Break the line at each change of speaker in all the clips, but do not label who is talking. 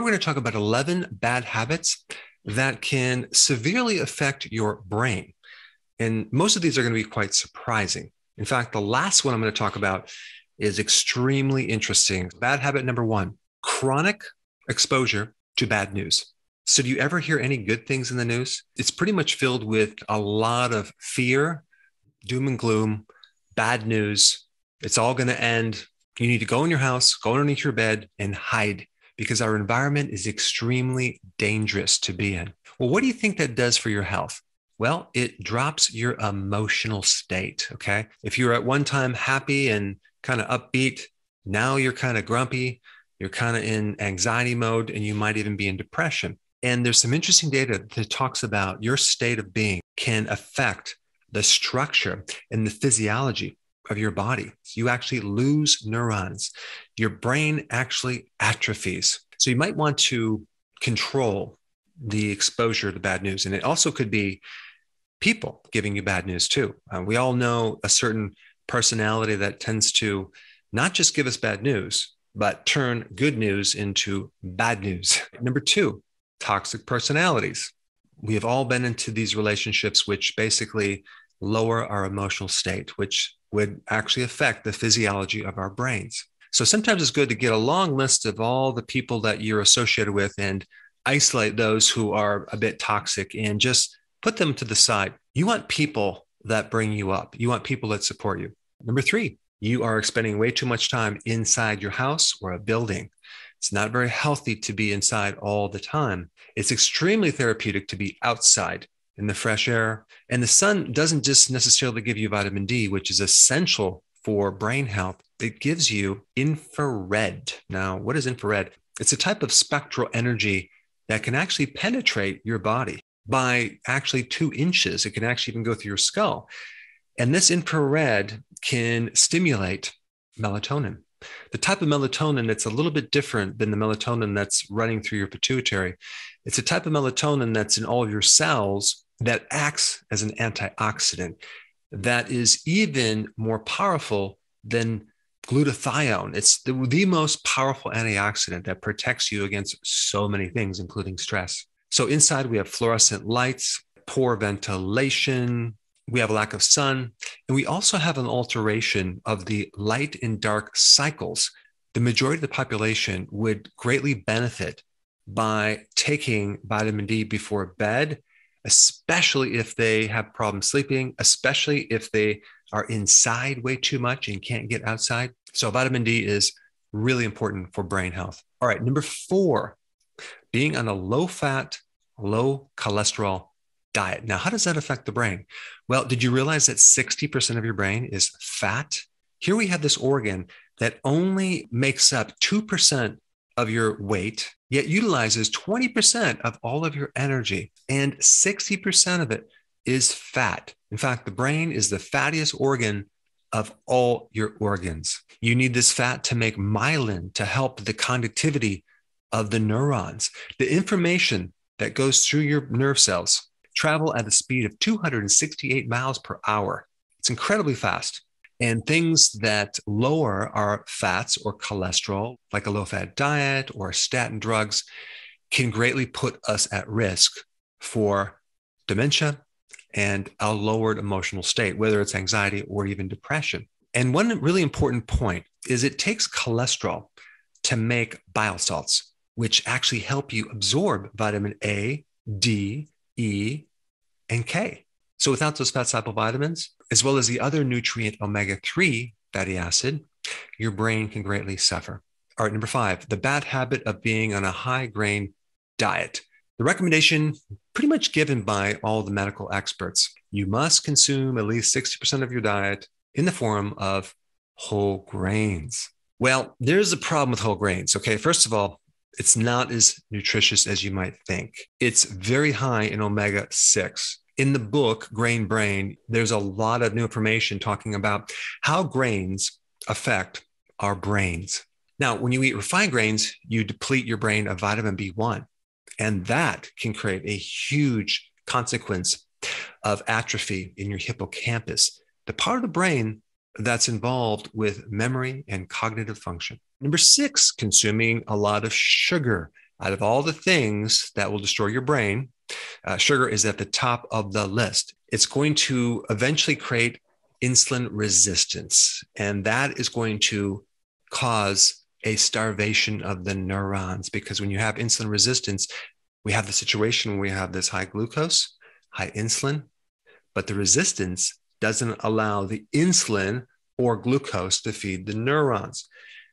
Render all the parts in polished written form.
we're going to talk about 11 bad habits that can severely affect your brain. And most of these are going to be quite surprising. In fact, the last one I'm going to talk about is extremely interesting. Bad habit number 1, chronic exposure to bad news. So do you ever hear any good things in the news? It's pretty much filled with a lot of fear, doom and gloom, bad news. It's all going to end. You need to go in your house, go underneath your bed and hide because our environment is extremely dangerous to be in. Well, what do you think that does for your health? Well, it drops your emotional state, okay? If you were at one time happy and kind of upbeat, now you're kind of grumpy, you're kind of in anxiety mode, and you might even be in depression. And there's some interesting data that talks about your state of being can affect the structure and the physiology of your body. You actually lose neurons. Your brain actually atrophies. So you might want to control the exposure to bad news. And it also could be people giving you bad news too. We all know a certain personality that tends to not just give us bad news, but turn good news into bad news. Number 2, toxic personalities. We have all been into these relationships which basically lower our emotional state, which would actually affect the physiology of our brains. So sometimes it's good to get a long list of all the people that you're associated with and isolate those who are a bit toxic and just put them to the side. You want people that bring you up. You want people that support you. Number 3, you are spending way too much time inside your house or a building. It's not very healthy to be inside all the time. It's extremely therapeutic to be outside in the fresh air. And the sun doesn't just necessarily give you vitamin D, which is essential for brain health. It gives you infrared. Now, what is infrared? It's a type of spectral energy that can actually penetrate your body by actually 2 inches. It can actually even go through your skull. And this infrared can stimulate melatonin. The type of melatonin that's a little bit different than the melatonin that's running through your pituitary. It's a type of melatonin that's in all of your cells that acts as an antioxidant that is even more powerful than glutathione. It's the most powerful antioxidant that protects you against so many things, including stress. So inside we have fluorescent lights, poor ventilation, we have a lack of sun, and we also have an alteration of the light and dark cycles. The majority of the population would greatly benefit by taking vitamin D before bed, especially if they have problems sleeping, especially if they are inside way too much and can't get outside. So vitamin D is really important for brain health. All right, number 4, being on a low-fat, low-cholesterol diet. Now, how does that affect the brain? Well, did you realize that 60% of your brain is fat? Here we have this organ that only makes up 2% of your weight, yet utilizes 20% of all of your energy, and 60% of it is fat. In fact, the brain is the fattiest organ of all your organs. You need this fat to make myelin to help the conductivity of the neurons. The information that goes through your nerve cells travel at a speed of 268 miles per hour. It's incredibly fast. And things that lower our fats or cholesterol, like a low-fat diet or statin drugs, can greatly put us at risk for dementia and a lowered emotional state, whether it's anxiety or even depression. And one really important point is it takes cholesterol to make bile salts, which actually help you absorb vitamin A, D, E, and K. So without those fat soluble vitamins, as well as the other nutrient omega-3 fatty acid, your brain can greatly suffer. All right, number 5, the bad habit of being on a high-grain diet. The recommendation pretty much given by all the medical experts. You must consume at least 60% of your diet in the form of whole grains. Well, there's a problem with whole grains. Okay, first of all, it's not as nutritious as you might think. It's very high in omega-6. In the book, Grain Brain, there's a lot of new information talking about how grains affect our brains. Now, when you eat refined grains, you deplete your brain of vitamin B1, and that can create a huge consequence of atrophy in your hippocampus, the part of the brain that's involved with memory and cognitive function. Number 6, consuming a lot of sugar Out of all the things that will destroy your brain, sugar is at the top of the list. It's going to eventually create insulin resistance, and that is going to cause a starvation of the neurons, because when you have insulin resistance, we have the situation where we have this high glucose, high insulin, but the resistance doesn't allow the insulin or glucose to feed the neurons.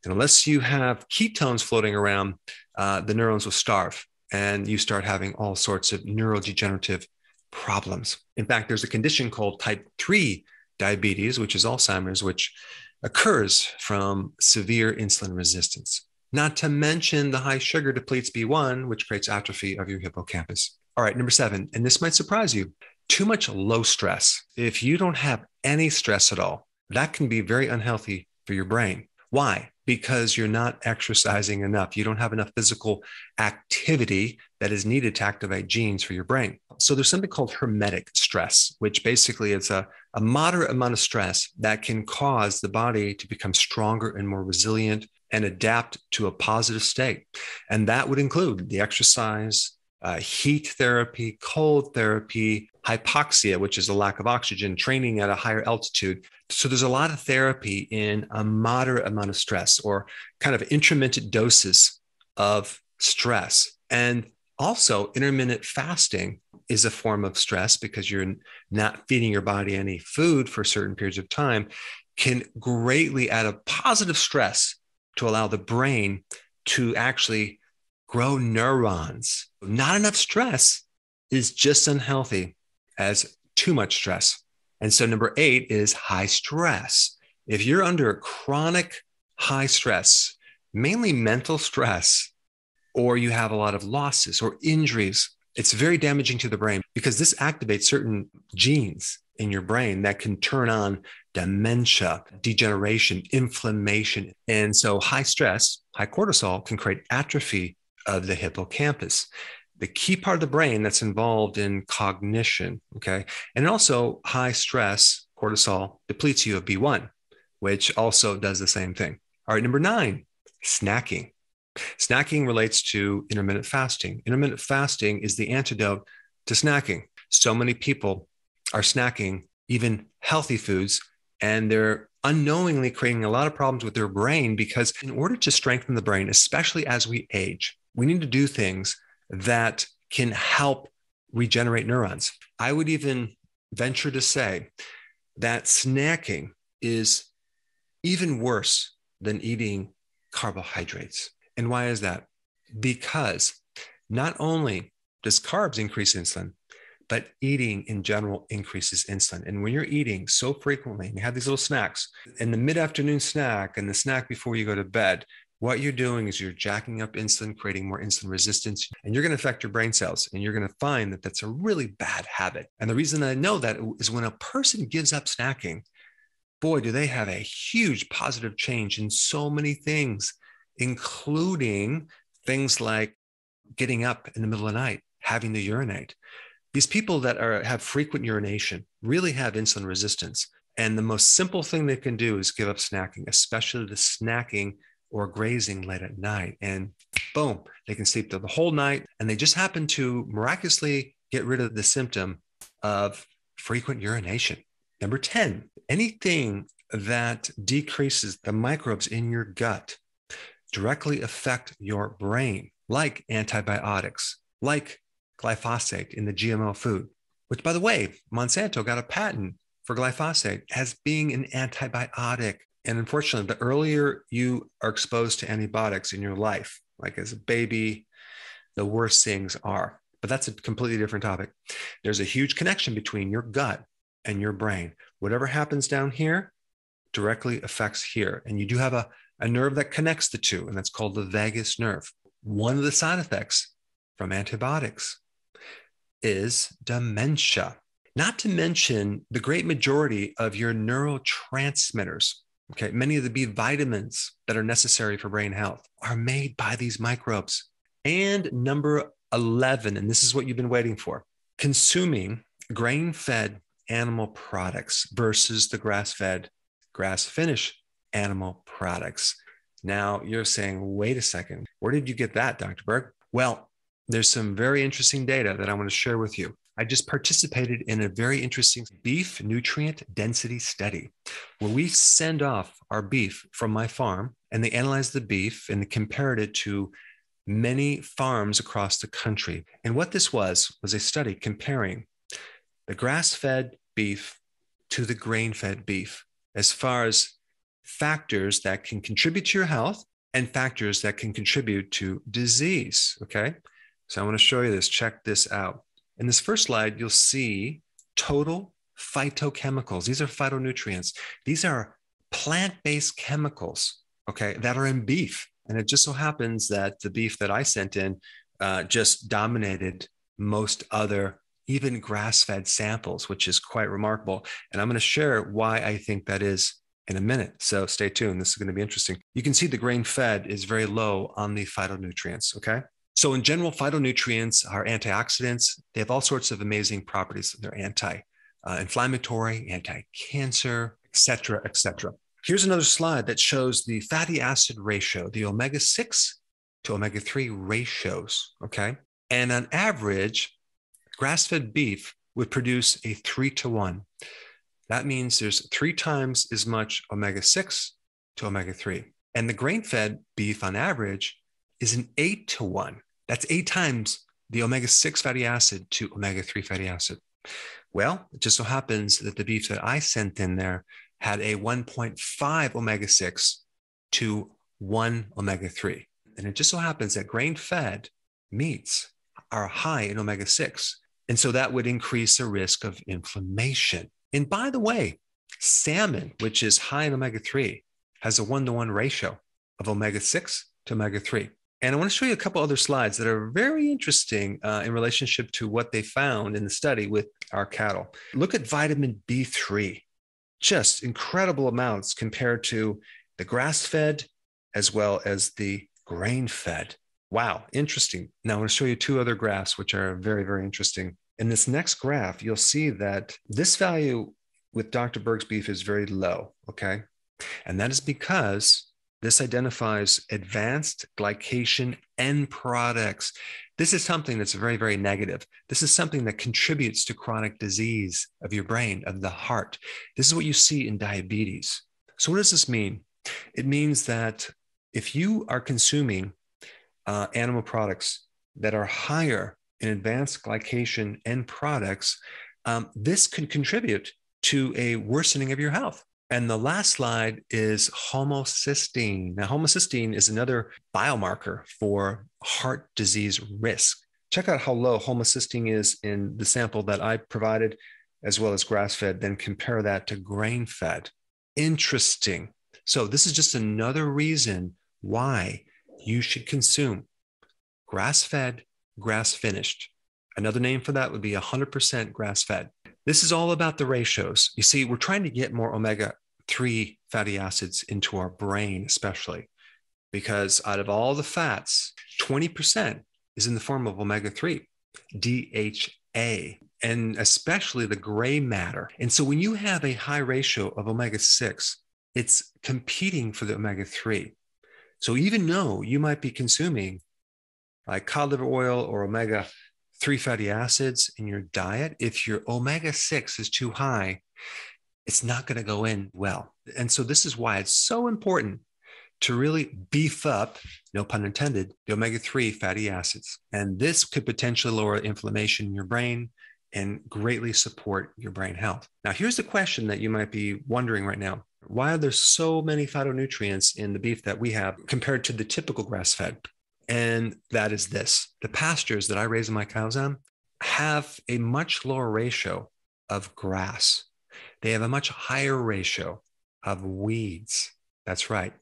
And unless you have ketones floating around, the neurons will starve and you start having all sorts of neurodegenerative problems. In fact, there's a condition called type 3 diabetes, which is Alzheimer's, which occurs from severe insulin resistance. Not to mention the high sugar depletes B1, which creates atrophy of your hippocampus. All right, number 7, and this might surprise you, too much low stress. If you don't have any stress at all, that can be very unhealthy for your brain. Why? Because you're not exercising enough. You don't have enough physical activity that is needed to activate genes for your brain. So there's something called hermetic stress, which basically is a moderate amount of stress that can cause the body to become stronger and more resilient and adapt to a positive state. And that would include the exercise, heat therapy, cold therapy, hypoxia, which is a lack of oxygen, training at a higher altitude. So there's a lot of therapy in a moderate amount of stress, or kind of intermittent doses of stress. And also intermittent fasting is a form of stress, because you're not feeding your body any food for certain periods of time, can greatly add a positive stress to allow the brain to actually grow neurons. Not enough stress is just unhealthy as too much stress. And so number 8 is high stress. If you're under chronic high stress, mainly mental stress, or you have a lot of losses or injuries, it's very damaging to the brain, because this activates certain genes in your brain that can turn on dementia, degeneration, inflammation. And so high stress, high cortisol can create atrophy of the hippocampus, the key part of the brain that's involved in cognition, okay? And also high stress, cortisol, depletes you of B1, which also does the same thing. All right, number 9, snacking. Snacking relates to intermittent fasting. Intermittent fasting is the antidote to snacking. So many people are snacking even healthy foods, and they're unknowingly creating a lot of problems with their brain, because in order to strengthen the brain, especially as we age, we need to do things that can help regenerate neurons. I would even venture to say that snacking is even worse than eating carbohydrates. And why is that? Because not only does carbs increase insulin, but eating in general increases insulin. And when you're eating so frequently, and you have these little snacks, and the mid-afternoon snack and the snack before you go to bed, what you're doing is you're jacking up insulin, creating more insulin resistance, and you're going to affect your brain cells. And you're going to find that that's a really bad habit. And the reason I know that is when a person gives up snacking, boy, do they have a huge positive change in so many things, including things like getting up in the middle of the night, having to urinate. These people that have frequent urination really have insulin resistance. And the most simple thing they can do is give up snacking, especially the snacking or grazing late at night. And boom, they can sleep through the whole night. And they just happen to miraculously get rid of the symptom of frequent urination. Number 10, anything that decreases the microbes in your gut directly affect your brain, like antibiotics, like glyphosate in the GMO food, which, by the way, Monsanto got a patent for glyphosate as being an antibiotic. And unfortunately, the earlier you are exposed to antibiotics in your life, like as a baby, the worse things are. But that's a completely different topic. There's a huge connection between your gut and your brain. Whatever happens down here directly affects here. And you do have a nerve that connects the two, and that's called the vagus nerve. One of the side effects from antibiotics is dementia, not to mention the great majority of your neurotransmitters. Okay, many of the B vitamins that are necessary for brain health are made by these microbes. And number 11, and this is what you've been waiting for, consuming grain-fed animal products versus the grass-fed, grass-finished animal products. Now you're saying, wait a second, where did you get that, Dr. Berg? Well, there's some very interesting data that I want to share with you. I just participated in a very interesting beef nutrient density study where we send off our beef from my farm and they analyzed the beef and they compared it to many farms across the country. And what this was a study comparing the grass-fed beef to the grain-fed beef as far as factors that can contribute to your health and factors that can contribute to disease. Okay. So I want to show you this. Check this out. In this first slide, you'll see total phytochemicals. These are phytonutrients. These are plant-based chemicals, okay, that are in beef. And it just so happens that the beef that I sent in just dominated most other, even grass-fed samples, which is quite remarkable. And I'm going to share why I think that is in a minute. So stay tuned. This is going to be interesting. You can see the grain-fed is very low on the phytonutrients, okay? So in general, phytonutrients are antioxidants. They have all sorts of amazing properties. They're anti-inflammatory, anti-cancer, et cetera, et cetera. Here's another slide that shows the fatty acid ratio, the omega-6 to omega-3 ratios, okay? And on average, grass-fed beef would produce a 3-to-1. That means there's 3 times as much omega-6 to omega-3. And the grain-fed beef on average is an 8-to-1. That's 8 times the omega-6 fatty acid to omega-3 fatty acid. Well, it just so happens that the beef that I sent in there had a 1.5 omega-6 to 1 omega-3. And it just so happens that grain-fed meats are high in omega-6. And so that would increase the risk of inflammation. And by the way, salmon, which is high in omega-3, has a 1-to-1 ratio of omega-6 to omega-3. And I want to show you a couple other slides that are very interesting in relationship to what they found in the study with our cattle. Look at vitamin B3, just incredible amounts compared to the grass-fed as well as the grain-fed. Wow, interesting. Now I want to show you 2 other graphs, which are very, very interesting. In this next graph, you'll see that this value with Dr. Berg's beef is very low, okay? And that is because this identifies advanced glycation end products. This is something that's very, very negative. This is something that contributes to chronic disease of your brain, of the heart. This is what you see in diabetes. So what does this mean? It means that if you are consuming animal products that are higher in advanced glycation end products, this can contribute to a worsening of your health. And the last slide is homocysteine. Now, homocysteine is another biomarker for heart disease risk. Check out how low homocysteine is in the sample that I provided, as well as grass-fed, then compare that to grain-fed. Interesting. So this is just another reason why you should consume grass-fed, grass-finished. Another name for that would be 100% grass-fed. This is all about the ratios. You see, we're trying to get more omega-3 fatty acids into our brain, especially because out of all the fats, 20% is in the form of omega-3, DHA, and especially the gray matter. And so when you have a high ratio of omega-6, it's competing for the omega-3. So even though you might be consuming like cod liver oil or omega-3 fatty acids in your diet, if your omega-6 is too high, it's not going to go in well. And so this is why it's so important to really beef up, no pun intended, the omega-3 fatty acids. And this could potentially lower inflammation in your brain and greatly support your brain health. Now, here's the question that you might be wondering right now. Why are there so many phytonutrients in the beef that we have compared to the typical grass-fed? And that is this. The pastures that I raise my cows on have a much lower ratio of grass. They have a much higher ratio of weeds. That's right.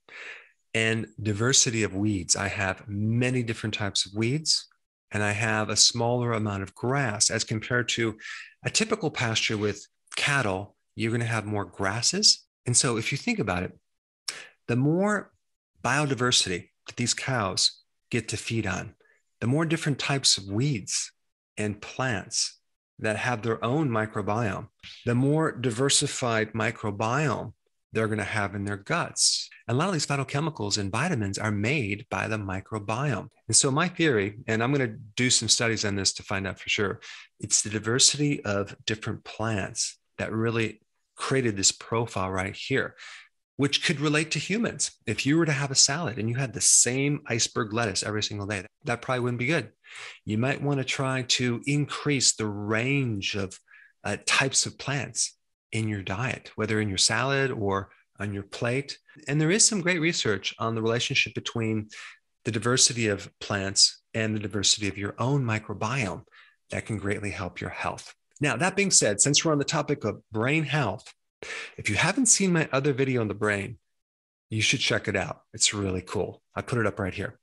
And diversity of weeds. I have many different types of weeds, and I have a smaller amount of grass as compared to a typical pasture with cattle. You're going to have more grasses. And so if you think about it, the more biodiversity that these cows get to feed on, the more different types of weeds and plants that have their own microbiome, the more diversified microbiome they're going to have in their guts. And a lot of these phytochemicals and vitamins are made by the microbiome. And so my theory, and I'm going to do some studies on this to find out for sure, it's the diversity of different plants that really created this profile right here, which could relate to humans. If you were to have a salad and you had the same iceberg lettuce every single day, that probably wouldn't be good. You might want to try to increase the range of types of plants in your diet, whether in your salad or on your plate. And there is some great research on the relationship between the diversity of plants and the diversity of your own microbiome that can greatly help your health. Now, that being said, since we're on the topic of brain health, if you haven't seen my other video on the brain, you should check it out. It's really cool. I put it up right here.